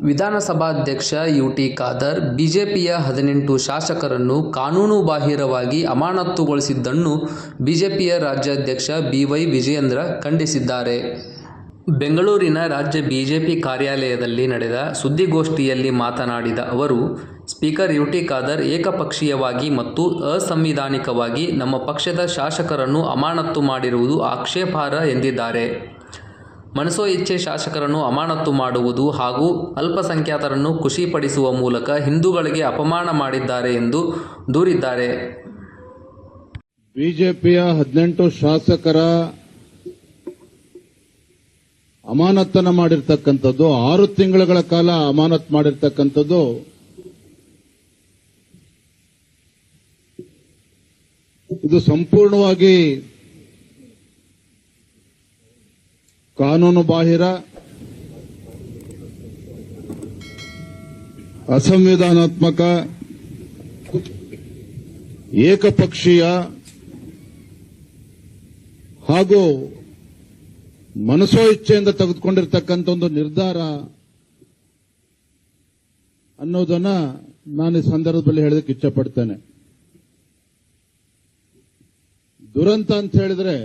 ವಿಧಾನಸಭಾಧ್ಯಕ್ಷ ಯುಟಿ ಖಾದರ್ ಬಿಜೆಪಿಯ 18 ಶಾಸಕರನ್ನು ಕಾನೂನುಬಾಹಿರವಾಗಿ ಅಮಾನತುಗೊಳಿಸಿದ್ದನ್ನು ಬಿಜೆಪಿಯ ರಾಜ್ಯಾಧ್ಯಕ್ಷ ಬಿವೈ ವಿಜಯೇಂದ್ರ ಖಂಡಿಸಿದ್ದಾರೆ. ಬೆಂಗಳೂರಿನ ರಾಜ್ಯ ಬಿಜೆಪಿ ಕಾರ್ಯಾಲಯದಲ್ಲಿ ನಡೆದ ಸುದ್ದಿಗೋಷ್ಠಿಯಲ್ಲಿ ಮಾತನಾಡಿದ ಅವರು, ಸ್ಪೀಕರ್ ಯುಟಿ ಖಾದರ್ ಏಕಪಕ್ಷೀಯವಾಗಿ ಮತ್ತು ಅಸಂವಿಧಾನಿಕವಾಗಿ ನಮ್ಮ ಪಕ್ಷದ ಶಾಸಕರನ್ನು ಅಮಾನತು ಮಾಡಿರುವುದು ಆಕ್ಷೇಪಾರ್ಹ ಎಂದಿದ್ದಾರೆ. ಮನಸೋ ಇಚ್ಛೆ ಶಾಸಕರನ್ನು ಅಮಾನತು ಮಾಡುವುದು ಹಾಗೂ ಅಲ್ಪಸಂಖ್ಯಾತರನ್ನು ಖುಷಿಪಡಿಸುವ ಮೂಲಕ ಹಿಂದೂಗಳಿಗೆ ಅಪಮಾನ ಮಾಡಿದ್ದಾರೆ ಎಂದು ದೂರಿದ್ದಾರೆ. ಬಿಜೆಪಿಯ 18 ಶಾಸಕರ ಅಮಾನತನ್ನ ಮಾಡಿರ್ತಕ್ಕಂಥದ್ದು, 6 ತಿಂಗಳ ಕಾಲ ಅಮಾನತ್ ಮಾಡಿರ್ತಕ್ಕಂಥದ್ದು ಇದು ಸಂಪೂರ್ಣವಾಗಿ ಕಾನೂನು ಬಾಹಿರ, ಅಸಂವಿಧಾನಾತ್ಮಕ, ಏಕಪಕ್ಷೀಯ ಹಾಗೂ ಮನಸೋ ಇಚ್ಛೆಯಿಂದ ತೆಗೆದುಕೊಂಡಿರ್ತಕ್ಕಂಥ ಒಂದು ನಿರ್ಧಾರ ಅನ್ನೋದನ್ನ ನಾನು ಈ ಸಂದರ್ಭದಲ್ಲಿ ಹೇಳೋದಕ್ಕೆ ಇಚ್ಛಪಡ್ತೇನೆ. ದುರಂತ ಅಂತ ಹೇಳಿದ್ರೆ,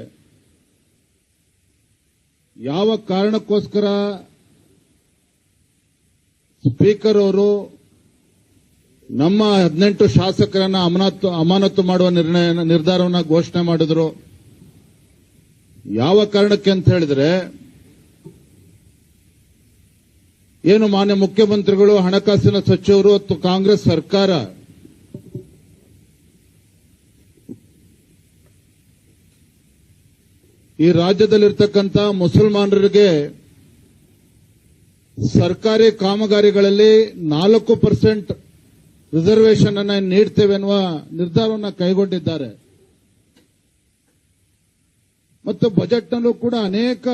ಯಾವ ಕಾರಣಕ್ಕೋಸ್ಕರ ಸ್ಪೀಕರ್ ಅವರು ನಮ್ಮ 18 ಶಾಸಕರನ್ನ ಅಮಾನತು ಮಾಡುವ ನಿರ್ಧಾರವನ್ನು ಘೋಷಣೆ ಮಾಡಿದ್ರು, ಯಾವ ಕಾರಣಕ್ಕೆ ಅಂತ ಹೇಳಿದ್ರೆ, ಏನು ಮಾನ್ಯ ಮುಖ್ಯಮಂತ್ರಿಗಳು, ಹಣಕಾಸಿನ ಸಚಿವರು ಮತ್ತು ಕಾಂಗ್ರೆಸ್ ಸರ್ಕಾರ ಈ ರಾಜ್ಯದಲ್ಲಿರ್ತಕ್ಕಂಥ ಮುಸಲ್ಮಾನರಿಗೆ ಸರ್ಕಾರಿ ಕಾಮಗಾರಿಗಳಲ್ಲಿ 4% ರಿಸರ್ವೇಶನ್ ಅನ್ನು ನೀಡ್ತೇವೆ ಎನ್ನುವ ನಿರ್ಧಾರವನ್ನು ಕೈಗೊಂಡಿದ್ದಾರೆ. ಮತ್ತು ಬಜೆಟ್ನಲ್ಲೂ ಕೂಡ ಅನೇಕ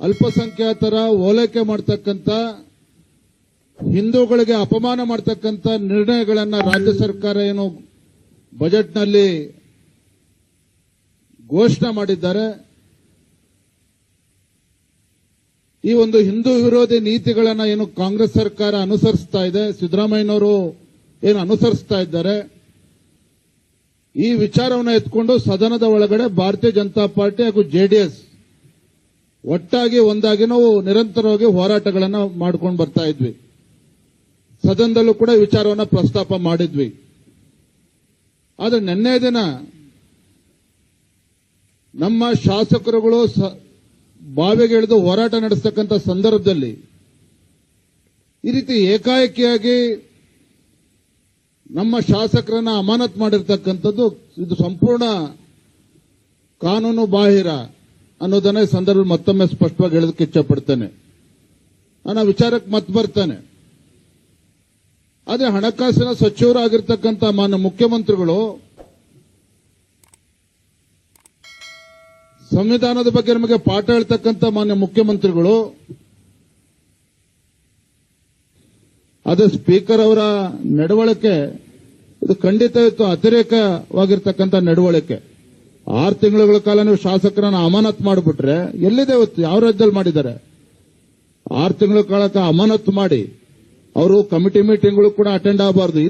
ಅಲ್ಪಸಂಖ್ಯಾತರ ಓಲೈಕೆ ಮಾಡತಕ್ಕಂಥ, ಹಿಂದೂಗಳಿಗೆ ಅಪಮಾನ ಮಾಡತಕ್ಕಂಥ ನಿರ್ಣಯಗಳನ್ನು ರಾಜ್ಯ ಸರ್ಕಾರ ಏನು ಬಜೆಟ್ನಲ್ಲಿ ಘೋಷಣೆ ಮಾಡಿದ್ದಾರೆ. ಈ ಒಂದು ಹಿಂದೂ ವಿರೋಧಿ ನೀತಿಗಳನ್ನು ಏನು ಕಾಂಗ್ರೆಸ್ ಸರ್ಕಾರ ಅನುಸರಿಸ್ತಾ ಇದೆ, ಸಿದ್ದರಾಮಯ್ಯನವರು ಏನು ಅನುಸರಿಸ್ತಾ ಇದ್ದಾರೆ, ಈ ವಿಚಾರವನ್ನು ಎತ್ಕೊಂಡು ಸದನದ ಒಳಗಡೆ ಭಾರತೀಯ ಜನತಾ ಪಾರ್ಟಿ ಹಾಗೂ ಜೆಡಿಎಸ್ ಒಟ್ಟಾಗಿ ಒಂದಾಗಿ ನಾವು ನಿರಂತರವಾಗಿ ಹೋರಾಟಗಳನ್ನು ಮಾಡ್ಕೊಂಡು ಬರ್ತಾ ಇದ್ವಿ. ಸದನದಲ್ಲೂ ಕೂಡ ವಿಚಾರವನ್ನು ಪ್ರಸ್ತಾಪ ಮಾಡಿದ್ವಿ. ಆದರೆ ನಿನ್ನೆ ದಿನ ನಮ್ಮ ಶಾಸಕರುಗಳು ಬಾವಿಗೆ ಇಳಿದು ಹೋರಾಟ ನಡೆಸತಕ್ಕಂಥ ಸಂದರ್ಭದಲ್ಲಿ ಈ ರೀತಿ ಏಕಾಏಕಿಯಾಗಿ ನಮ್ಮ ಶಾಸಕರನ್ನ ಅಮಾನತ್ ಮಾಡಿರ್ತಕ್ಕಂಥದ್ದು ಇದು ಸಂಪೂರ್ಣ ಕಾನೂನು ಬಾಹಿರ ಅನ್ನೋದನ್ನ ಈ ಸಂದರ್ಭದಲ್ಲಿ ಮತ್ತೊಮ್ಮೆ ಸ್ಪಷ್ಟವಾಗಿ ಹೇಳೋದಕ್ಕೆ ಇಚ್ಛಪಡ್ತೇನೆ. ನಾನು ವಿಚಾರಕ್ಕೆ ಮತ್ತೆ ಬರ್ತೇನೆ. ಆದರೆ ಹಣಕಾಸಿನ ಸಚಿವರಾಗಿರ್ತಕ್ಕಂಥ ಮಾನ್ಯ ಮುಖ್ಯಮಂತ್ರಿಗಳು ಸಂವಿಧಾನದ ಬಗ್ಗೆ ನಮಗೆ ಪಾಠ ಹೇಳ್ತಕ್ಕಂಥ ಮಾನ್ಯ ಮುಖ್ಯಮಂತ್ರಿಗಳು, ಅದೇ ಸ್ಪೀಕರ್ ಅವರ ನಡವಳಿಕೆ ಇದು ಖಂಡಿತ ಅತಿರೇಕವಾಗಿರ್ತಕ್ಕಂಥ ನಡವಳಿಕೆ. 6 ತಿಂಗಳ ಕಾಲ ನೀವು ಶಾಸಕರನ್ನ ಅಮಾನತ್ ಮಾಡಿಬಿಟ್ರೆ ಎಲ್ಲಿದೆ ಇವತ್ತು? ಯಾವ ರಾಜ್ಯದಲ್ಲಿ ಮಾಡಿದ್ದಾರೆ? 6 ತಿಂಗಳ ಕಾಲ ಅಮಾನತ್ ಮಾಡಿ ಅವರು ಕಮಿಟಿ ಮೀಟಿಂಗ್ಗಳು ಕೂಡ ಅಟೆಂಡ್ ಆಗಬಾರದು.